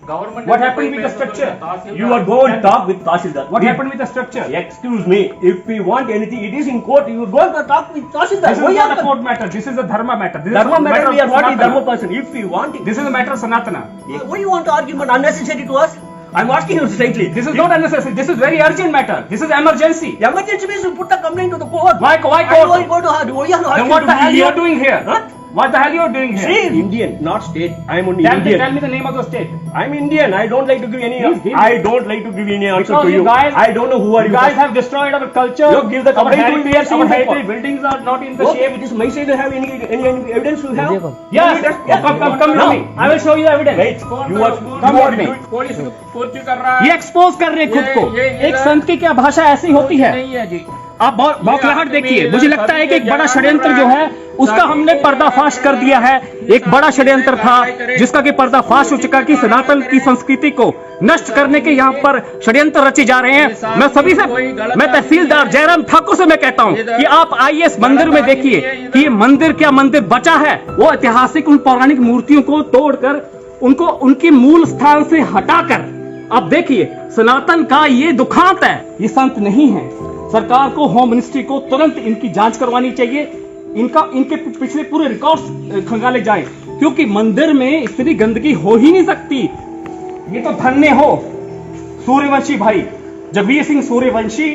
Government. What happened with the structure? You are go and talk with Tahsildar. What happened with the structure? Excuse me, if we want anything, it is in court. You go and talk with Tahsildar. This is not a court matter. This is a dharma matter. This Dharma is a matter, we are of not in Sanatana. Dharma person. If we want it, This is a matter of Sanatana. why you want to argument unnecessary to us? I'm asking you straightly. This is not unnecessary. This is very urgent matter. This is emergency. Emergency means you put a complaint to the court. Why Why court? you go to her? Why you are Then what the hell you are doing here? Huh? What the hell you are doing here? See, Indian, not state. I'm only Tell Indian. me the name of the state. I'm Indian. I don't like to give any. Please. I don't like to give any answer Because to you you. guys- I don't know who are You you. guys have destroyed our culture. You give the our complaint to heritage. me. Our heritage buildings are not in the Okay, shape. it is my side. You have any evidence you have? Yes. Come No. with me. I will show you the evidence. Wait. You are. Come you with are me. Police पूर्ति कर रहा है। ये expose कर रहे हैं खुद को। एक संत की क्या भाषा ऐसी होती है? नहीं है जी। आप बौखलाहट देखिए। मुझे लगता है कि एक बड़ा षड्यंत्र जो है उसका हमने पर्दाफाश कर दिया है। एक बड़ा षड्यंत्र था जिसका कि पर्दाफाश हो चुका कि सनातन की संस्कृति को नष्ट करने के यहाँ पर षड्यंत्र रचे जा रहे हैं। मैं सभी से, मैं तहसीलदार जयराम ठाकुर से मैं कहता हूँ कि आप आइए इस मंदिर में देखिए कि ये मंदिर क्या मंदिर बचा है। वो ऐतिहासिक उन पौराणिक मूर्तियों को तोड़कर उनको उनके मूल स्थान से हटाकर अब देखिए सनातन का ये दुखांत है। ये संत नहीं है। सरकार को, होम मिनिस्ट्री को तुरंत इनकी जांच करवानी चाहिए। इनके पिछले पूरे रिकॉर्ड्स खंगाले जाएं, क्योंकि मंदिर में इतनी गंदगी हो ही नहीं सकती। ये तो धन्य हो सूर्यवंशी भाई, जगवीर सिंह सूर्यवंशी,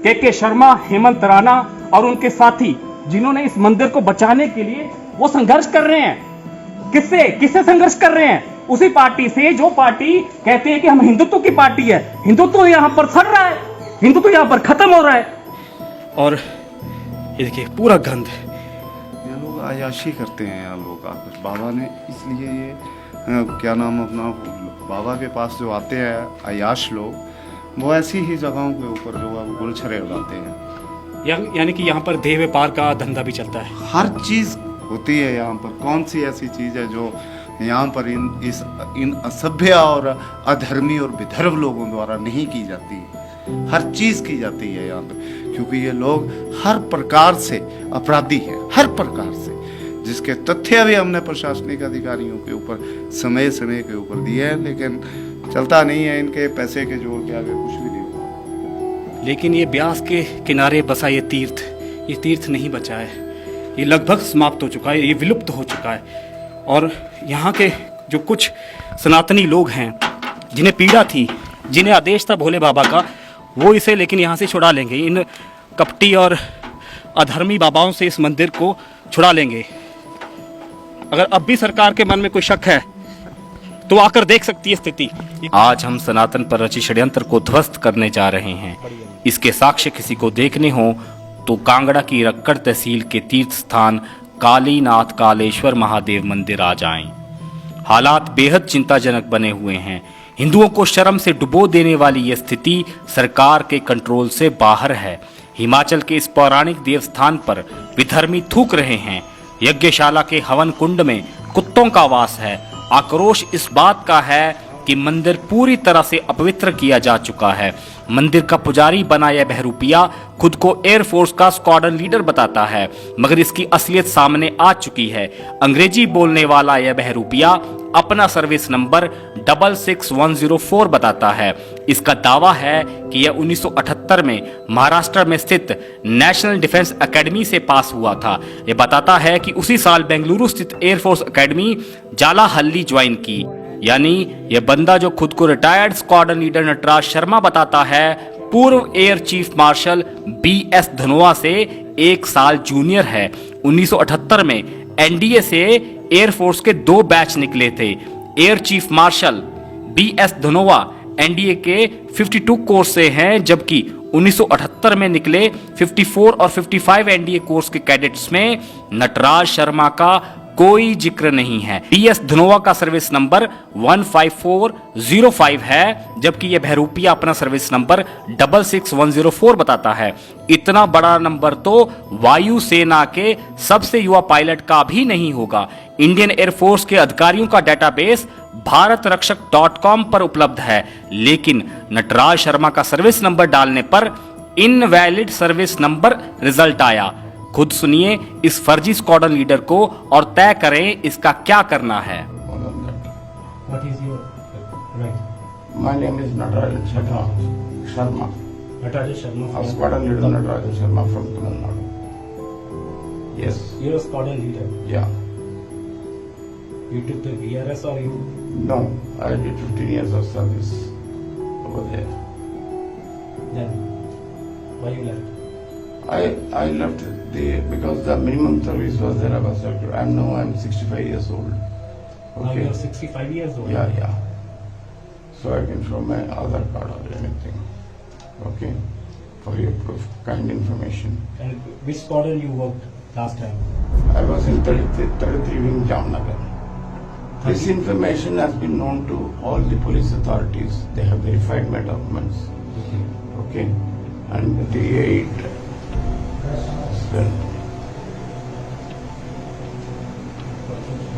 के शर्मा, हेमंत राणा और उनके साथी, जिन्होंने इस मंदिर को बचाने के लिए वो संघर्ष कर रहे हैं। किससे संघर्ष कर रहे हैं? उसी पार्टी से जो पार्टी कहते हैं कि हम हिंदुत्व की पार्टी है। हिंदुत्व यहां पर सड़ रहा है, हिंदुत्व यहां पर खत्म हो रहा है। और ये देखिए पूरा गंद। ये लोग आयाशी करते हैं यहाँ लोग आकर। बाबा ने इसलिए ये क्या नाम अपना बाबा के पास जो आते हैं आयाश लोग, वो ऐसी ही जगहों के ऊपर जो है गुलछरे उड़ाते हैं। यानी कि यहाँ पर देह व्यापार का धंधा भी चलता है। हर चीज़ होती है यहाँ पर। कौन सी ऐसी चीज़ है जो यहाँ पर इन असभ्य और अधर्मी और विधर्म लोगों द्वारा नहीं की जाती? हर चीज़ की जाती है यहाँ पर, क्योंकि ये लोग हर प्रकार से अपराधी हैं, हर प्रकार से, जिसके तथ्य भी हमने प्रशासनिक अधिकारियों के ऊपर समय समय के ऊपर दिए हैं, लेकिन चलता नहीं है। इनके पैसे के जोर के आगे कुछ भी नहीं हुआ। लेकिन ये ब्यास के किनारे बसा ये तीर्थ नहीं बचा है। ये लगभग समाप्त हो चुका है, ये विलुप्त हो चुका है। और यहाँ के जो कुछ सनातनी लोग हैं जिन्हें पीड़ा थी, जिन्हें आदेश था भोले बाबा का, वो इसे लेकिन यहाँ से छुड़ा लेंगे। इन कपटी और अधर्मी बाबाओं से इस मंदिर को छुड़ा लेंगे। अगर अब भी सरकार के मन में कोई शक है तो आकर देख सकती है स्थिति। आज हम सनातन पर रची षड्यंत्र को ध्वस्त करने जा रहे हैं। इसके साक्ष्य किसी को देखने हो तो कांगड़ा की रक्कड़ तहसील के तीर्थ स्थान कालीनाथ कालेश्वर महादेव मंदिर आ जाएं। हालात बेहद चिंताजनक बने हुए हैं। हिंदुओं को शर्म से डुबो देने वाली यह स्थिति सरकार के कंट्रोल से बाहर है। हिमाचल के इस पौराणिक देवस्थान पर विधर्मी थूक रहे हैं। यज्ञशाला के हवन कुंड में कुत्तों का वास है। आक्रोश इस बात का है कि मंदिर पूरी तरह से अपवित्र किया जा चुका है। मंदिर का पुजारी बना यह बहरूपिया खुद को एयरफोर्स का स्क्वाड्रन लीडर बताता है, मगर इसकी असलियत सामने आ चुकी है। अंग्रेजी बोलने वाला यह बहरूपिया अपना सर्विस नंबर 66104 बताता है। इसका दावा है कि यह 1978 में महाराष्ट्र में स्थित नेशनल डिफेंस एकेडमी से पास हुआ था। यह बताता है कि उसी साल बेंगलुरु स्थित एयरफोर्स एकेडमी जालाहल्ली ज्वाइन की। यानी यह बंदा जो खुद को retired squadron leader Nataraj Sharma बताता है, पूर्व air chief marshal BS Dhanoa से 1 साल जूनियर है। 1978 में NDA से एयरफोर्स के 2 बैच निकले थे। Air chief marshal BS Dhanoa NDA के 52 कोर्स से हैं, जबकि 1978 में निकले 54 और 55 NDA कोर्स के कैडेट्स में नटराज शर्मा का कोई जिक्र नहीं है। BS धनोआ का सर्विस नंबर 15405 है, जबकि यह बहरूपिया अपना सर्विस नंबर 66104 बताता है। इतना बड़ा नंबर तो वायुसेना के सबसे युवा पायलट का भी नहीं होगा। इंडियन एयरफोर्स के अधिकारियों का डेटाबेस भारतरक्षक.com पर उपलब्ध है, लेकिन नटराज शर्मा का सर्विस नंबर डालने पर इनवैलिड सर्विस नंबर रिजल्ट आया। खुद सुनिए इस फर्जी स्क्वाड्रन लीडर को और तय करें इसका क्या करना है। What is your Right. My name is Natarajan Sharma. Natarajan Sharma. Squadron leader Natarajan Sharma from Tamil Nadu. Yes. You're a squadron leader. Yeah. You took the VRS or you? No, I did 15 years of service over there. Then why you left? I left because the minimum service was there. I was selected. I'm 65 years old. Now Okay. you're 65 years old. Yeah. So I can show my Aadhaar card or anything. Okay. For your proof, kind information. And which squadron you worked last time? I was in 33 wing Jamnagar. This information has been known to all the police authorities. They have verified my documents. Okay. And the 8. Then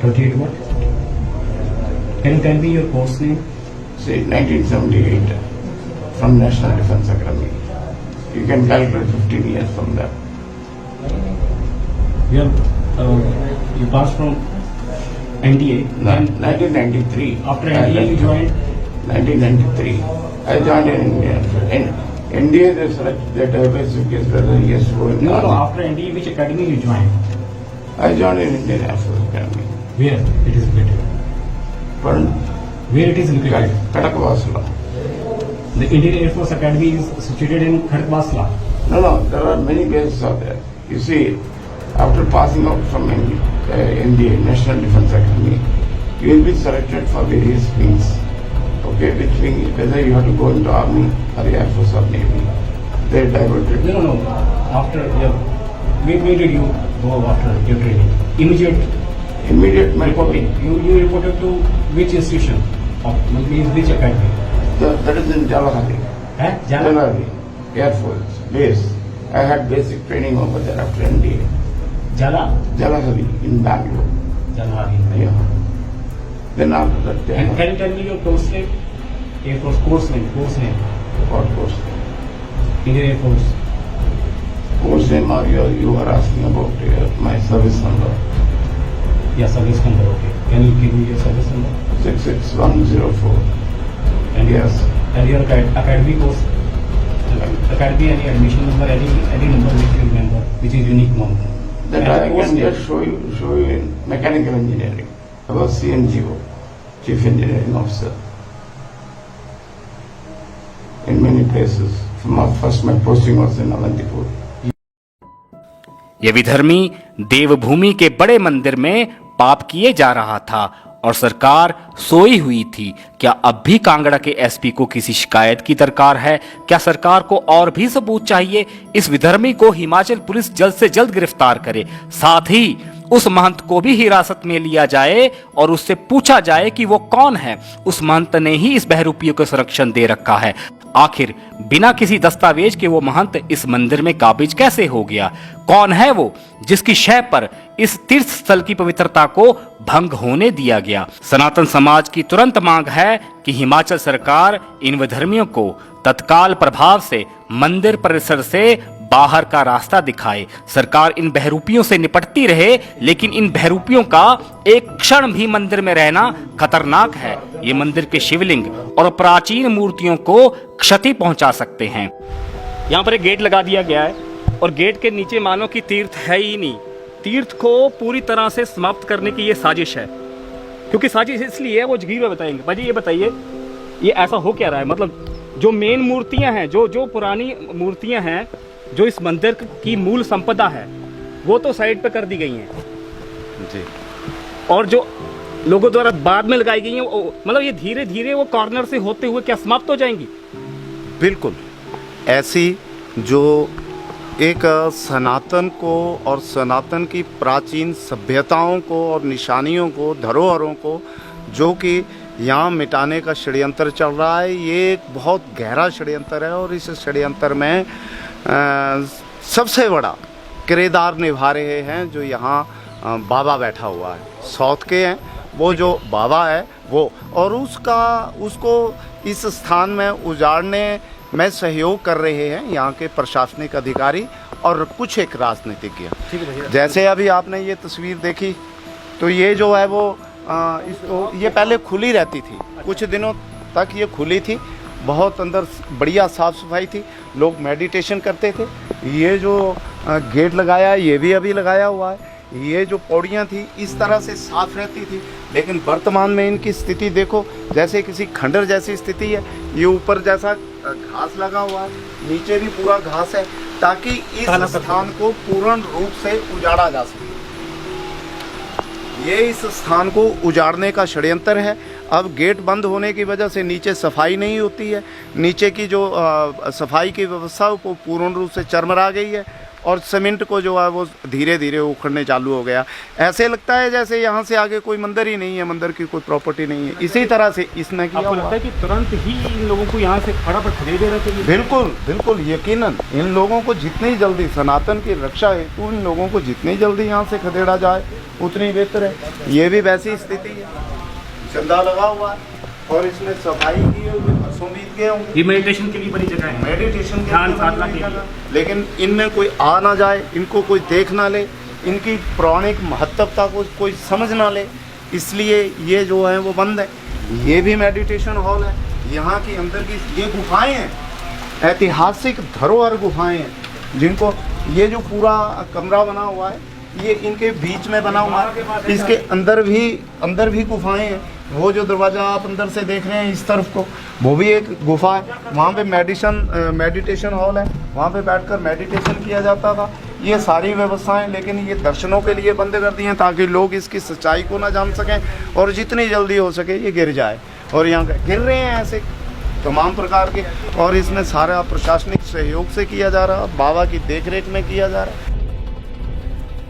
38 what? Can you tell me your course name? say 1978 from National Defence Academy. You can calculate 15 years from that. You passed from NDA. Then Then 1993. after I NDA you left. joined? 1993. I joined in India. In India, they select that basic case whether he has to go in No, army. after NDA which academy you joined? I joined in Indian Air Force Academy. Where it is located? Pardon? Where it is located? Kadakvasla. The Indian Air Force Academy is situated in Khatakbasla. No, there are many bases out there. You see, after passing out from NDA, National Defence Academy, you will be selected for various wings. Okay, which wing, whether you have to go into Army or Air Force or Navy. They diverted. No. After where did you go after your training? Immediate my Reporting. You reported to which institution? Means which academy? That is in Jalahari. Jalahari, Air Force base. I had basic training over there after NDA. Jalahari in Bangalore. Jalahari. Yeah. Then after that, And can you tell me your course name? Air Force course name. what course? Indian Air Force. Course name or you are asking about my service number. Yeah, service number. Okay. Can you give me your service number? 66104. And Yes. And your academy course. Academy any admission number, any number which you remember, which is unique number. That And I course can name. just show you in mechanical engineering. I was CNGO, Chief Engineering Officer. In many places. First my posting was in Avantipur. ये विधर्मी देवभूमि के बड़े मंदिर में पाप किए जा रहा था और सरकार सोई हुई थी। क्या अब भी कांगड़ा के एसपी को किसी शिकायत की दरकार है? क्या सरकार को और भी सबूत चाहिए? इस विधर्मी को हिमाचल पुलिस जल्द से जल्द गिरफ्तार करे, साथ ही उस महंत को भी हिरासत में लिया जाए और उससे पूछा जाए कि वो कौन है। उस महंत ने ही इस बहरूपियों को संरक्षण दे रखा है। आखिर बिना किसी दस्तावेज के वो महंत इस मंदिर में काबिज कैसे हो गया? कौन है वो जिसकी शय पर इस तीर्थ स्थल की पवित्रता को भंग होने दिया गया? सनातन समाज की तुरंत मांग है कि हिमाचल सरकार इन विधर्मियों को तत्काल प्रभाव से मंदिर परिसर से बाहर का रास्ता दिखाए। सरकार इन बहरूपियों से निपटती रहे, लेकिन इन बहरूपियों का एक क्षण भी मंदिर में रहना खतरनाक है। ये मंदिर के शिवलिंग और प्राचीन मूर्तियों को क्षति पहुंचा सकते हैं। यहाँ पर एक गेट लगा दिया गया है और गेट के नीचे मानो कि तीर्थ है ही नहीं। तीर्थ को पूरी तरह से समाप्त करने की ये साजिश है, क्योंकि साजिश इसलिए है, वो जगीर में बताएंगे। भाजी ये बताइए, ये ऐसा हो क्या रहा है? मतलब जो मेन मूर्तियां हैं, जो पुरानी मूर्तियां हैं, जो इस मंदिर की मूल संपदा है, वो तो साइड पे कर दी गई हैं जी। और जो लोगों द्वारा बाद में लगाई गई हैं, मतलब ये धीरे धीरे वो कॉर्नर से होते हुए क्या समाप्त हो जाएंगी? बिल्कुल ऐसी जो एक सनातन को और सनातन की प्राचीन सभ्यताओं को और निशानियों को, धरोहरों को जो कि यहाँ मिटाने का षड्यंत्र चल रहा है, ये एक बहुत गहरा षड्यंत्र है। और इस षड्यंत्र में सबसे बड़ा किरदार निभा रहे हैं जो यहाँ बाबा बैठा हुआ है, साउथ के हैं वो, जो बाबा है वो, और उसको इस स्थान में उजाड़ने में सहयोग कर रहे हैं यहाँ के प्रशासनिक अधिकारी और कुछ एक राजनीतिज्ञ। जैसे अभी आपने ये तस्वीर देखी, तो ये जो है वो इसको ये पहले खुली रहती थी, कुछ दिनों तक ये खुली थी, बहुत अंदर बढ़िया साफ़ सफाई थी, लोग मेडिटेशन करते थे। ये जो गेट लगाया है ये भी अभी लगाया हुआ है, ये जो पौड़ियाँ थी इस तरह से साफ रहती थी, लेकिन वर्तमान में इनकी स्थिति देखो जैसे किसी खंडर जैसी स्थिति है। ये ऊपर जैसा घास लगा हुआ है, नीचे भी पूरा घास है, ताकि इस स्थान को पूर्ण रूप से उजाड़ा जा सके। ये इस स्थान को उजाड़ने का षड्यंत्र है। अब गेट बंद होने की वजह से नीचे सफाई नहीं होती है, नीचे की जो सफाई की व्यवस्था वो पूर्ण रूप से चरमरा गई है, और सीमेंट को जो है वो धीरे धीरे उखड़ने चालू हो गया। ऐसे लगता है जैसे यहाँ से आगे कोई मंदिर ही नहीं है, मंदिर की कोई प्रॉपर्टी नहीं है। इसी तरह से इसने किया। आपको लगता है कि तुरंत ही इन लोगों को यहाँ से फटाफट खदेड़ देना चाहिए? बिल्कुल बिल्कुल, यकीनन इन लोगों को जितनी जल्दी सनातन की रक्षा हेतु इन लोगों को जितनी जल्दी यहाँ से खदेड़ा जाए उतनी बेहतर है। ये भी वैसी स्थिति है, चंदा लगा हुआ है और इसमें सफाई की हुई, बरसों बीत गए होंगे। ये मेडिटेशन के लिए बड़ी जगह है, मेडिटेशन के ध्यान लिए साधना के लिए। लेकिन इनमें कोई आ ना जाए, इनको कोई देख ना ले, इनकी पौराणिक महत्वता को कोई समझ ना ले, इसलिए ये जो है वो बंद है। ये भी मेडिटेशन हॉल है। यहाँ की अंदर की ये गुफाएं हैं, ऐतिहासिक धरोहर गुफाएं हैं, जिनको ये जो पूरा कमरा बना हुआ है ये इनके बीच में बना हुआ है। इसके अंदर भी गुफाएं हैं। वो जो दरवाज़ा आप अंदर से देख रहे हैं इस तरफ को, वो भी एक गुफा है। वहाँ पे मेडिटेशन हॉल है, वहाँ पे बैठकर मेडिटेशन किया जाता था। ये सारी व्यवस्थाएं लेकिन ये दर्शनों के लिए बंद कर दी हैं, ताकि लोग इसकी सच्चाई को ना जान सकें और जितनी जल्दी हो सके ये गिर जाए। और यहाँ गिर रहे हैं ऐसे तमाम प्रकार के, और इसमें सारा प्रशासनिक सहयोग से किया जा रहा, बाबा की देखरेख में किया जा रहा।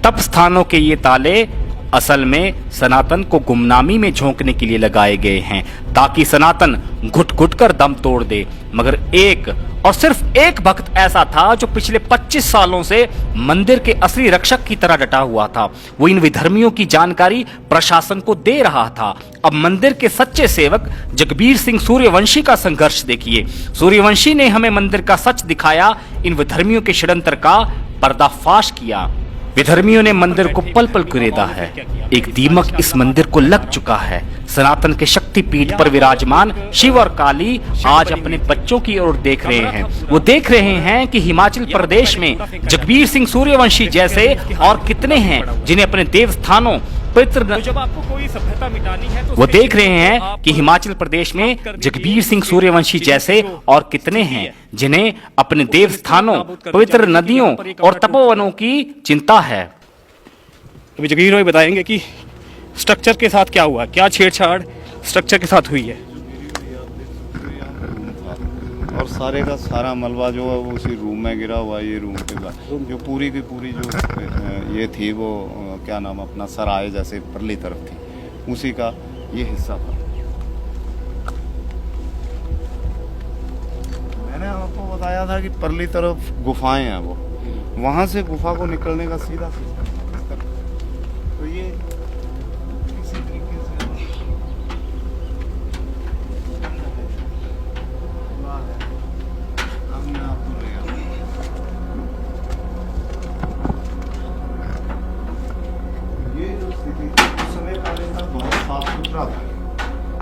तप स्थानों के ये ताले असल में सनातन को गुमनामी में झोंकने के लिए लगाए गए हैं, ताकि सनातन घुट घुट कर दम तोड़ दे। मगर एक और सिर्फ एक भक्त ऐसा था जो पिछले 25 सालों से मंदिर के असली रक्षक की तरह डटा हुआ था। वो इन विधर्मियों की जानकारी प्रशासन को दे रहा था। अब मंदिर के सच्चे सेवक जगबीर सिंह सूर्यवंशी का संघर्ष देखिए। सूर्यवंशी ने हमें मंदिर का सच दिखाया, इन विधर्मियों के षड्यंत्र का पर्दाफाश किया। विधर्मियों ने मंदिर को पल पल कुरेदा है। एक दीमक इस मंदिर को लग चुका है। सनातन के शक्तिपीठ पर विराजमान शिव और काली आज अपने बच्चों की ओर देख रहे हैं। वो देख रहे हैं कि हिमाचल प्रदेश में जगबीर सिंह सूर्यवंशी जैसे और कितने हैं जिन्हें अपने देव स्थानों पवित्र, जब आपको कोई सभ्यता मिटानी है तो वो देख रहे हैं कि हिमाचल प्रदेश में जगबीर सिंह सूर्यवंशी जैसे और कितने हैं जिन्हें अपने देव स्थानों, पवित्र नदियों और तपोवनों की चिंता है। अभी जगबीर भाई बताएंगे कि स्ट्रक्चर के साथ क्या हुआ, क्या छेड़छाड़ स्ट्रक्चर के साथ हुई है। और सारे का सारा मलबा जो है वो उसी रूम में गिरा हुआ है। ये रूम के बाद जो पूरी की पूरी जो ये थी वो क्या नाम अपना सराय जैसे परली तरफ थी, उसी का ये हिस्सा था। मैंने आपको बताया था कि परली तरफ गुफाएं हैं, वो वहाँ से गुफा को निकलने का सीधा तो ये इसी तरीके से ये जो स्थिति उस समय पहले था बहुत साफ सुथरा था,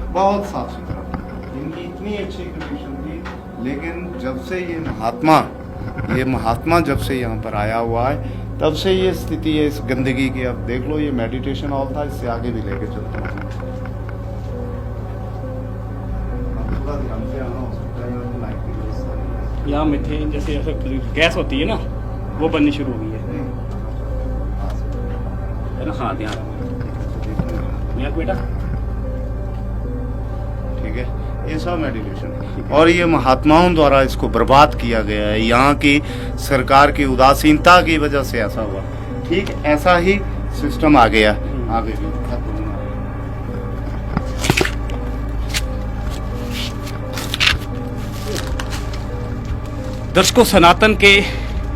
बहुत साफ सुथरा था, इनकी इतनी अच्छी कंडीशन थी। लेकिन जब से ये महात्मा जब से यहाँ पर आया हुआ है तब से ये स्थिति है इस गंदगी की। अब देख लो, ये मेडिटेशन हॉल था, इससे आगे भी लेके चलता हूँ। थोड़ा ध्यान से आना हो सकता है, लाइट की व्यवस्था नहीं है। यहाँ मीथेन जैसे गैस होती है ना, वो बननी शुरू हो गई है ना। हाँ ध्यान बेटा, ठीक है, ये सब मेडिटेशन है। और ये महात्माओं द्वारा इसको बर्बाद किया गया है। यहाँ की सरकार की उदासीनता की वजह से ऐसा हुआ। ठीक ऐसा ही सिस्टम आ गया आगे भी। दर्शकों, सनातन के ये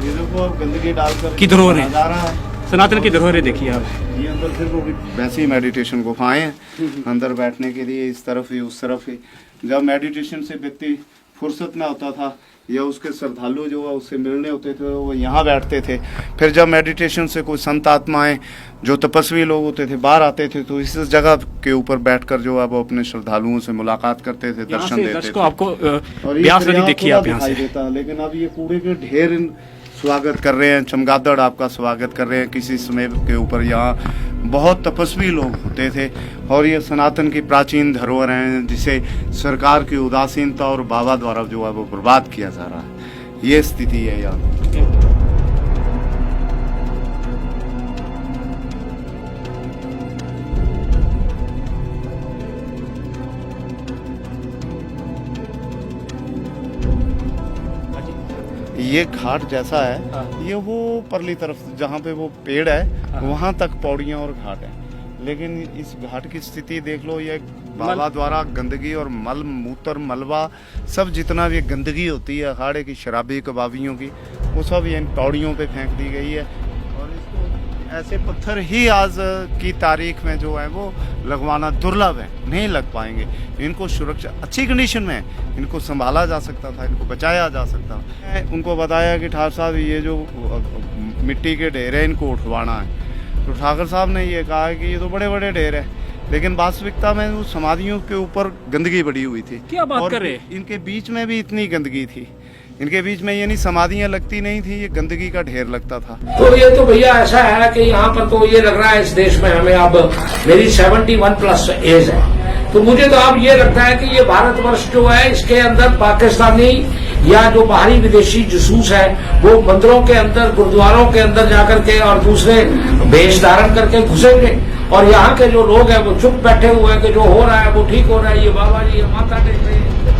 देखो अब गंदगी डालकर की धरोहरें जा रहा है। सनातन की धरोहरें देखिए आप। ये अंदर सिर्फ वैसे ही मेडिटेशन गुफाएं हैं, अंदर बैठने के लिए इस तरफ ही उस तरफ ही। जब मेडिटेशन से व्यक्ति फुर्सत में होता था या उसके श्रद्धालु जो है उससे मिलने होते थे वो यहाँ बैठते थे। फिर जब मेडिटेशन से कोई संत आत्माएं जो तपस्वी लोग होते थे बाहर आते थे तो इस जगह के ऊपर बैठकर जो है वो अपने श्रद्धालुओं से मुलाकात करते थे, दर्शन देते थे। दर्शकों आपको और ब्यास नदी देखिए आप यहाँ से देता, लेकिन अब ये कूड़े के ढेर स्वागत कर रहे हैं। चमगादड़ आपका स्वागत कर रहे हैं किसी समय के ऊपर। यहाँ बहुत तपस्वी लोग होते थे और ये सनातन की प्राचीन धरोहर हैं जिसे सरकार की उदासीनता और बाबा द्वारा जो है वो बर्बाद किया जा रहा है। ये स्थिति है यहाँ। ये घाट जैसा है, ये वो परली तरफ जहाँ पे वो पेड़ है वहां तक पौड़ियां और घाट है, लेकिन इस घाट की स्थिति देख लो। ये बाबा द्वारा गंदगी और मल मूत्र मलबा सब जितना भी गंदगी होती है अखाड़े की, शराबी कबाबियों की, वो सब इन पौड़ियों पे फेंक दी गई है। और इसको ऐसे पत्थर ही आज की तारीख में जो है वो लगवाना दुर्लभ है, नहीं लग पाएंगे। इनको सुरक्षा अच्छी कंडीशन में इनको संभाला जा सकता था, इनको बचाया जा सकता था। उनको बताया कि ठाकुर साहब ये जो मिट्टी के ढेर है इनको उठवाना है, तो ठाकुर साहब ने ये कहा कि ये तो बड़े बड़े ढेर है, लेकिन वास्तविकता में वो समाधियों के ऊपर गंदगी बढ़ी हुई थी। क्या बात और कर रहे? इनके बीच में भी इतनी गंदगी थी, इनके बीच में यानी समाधियां लगती नहीं थी, ये गंदगी का ढेर लगता था। तो ये तो भैया ऐसा है कि यहाँ पर तो ये लग रहा है इस देश में हमें अब मेरी 71+ एज है, तो मुझे तो अब ये लगता है कि ये भारतवर्ष जो है इसके अंदर पाकिस्तानी या जो बाहरी विदेशी जासूस है वो मंदिरों के अंदर गुरुद्वारों के अंदर जाकर के और दूसरे वेश धारण करके घुसेंगे और यहाँ के जो लोग हैं वो चुप बैठे हुए हैं कि जो हो रहा है वो ठीक हो रहा है, ये बाबा जी ये माता टेक रहे हैं।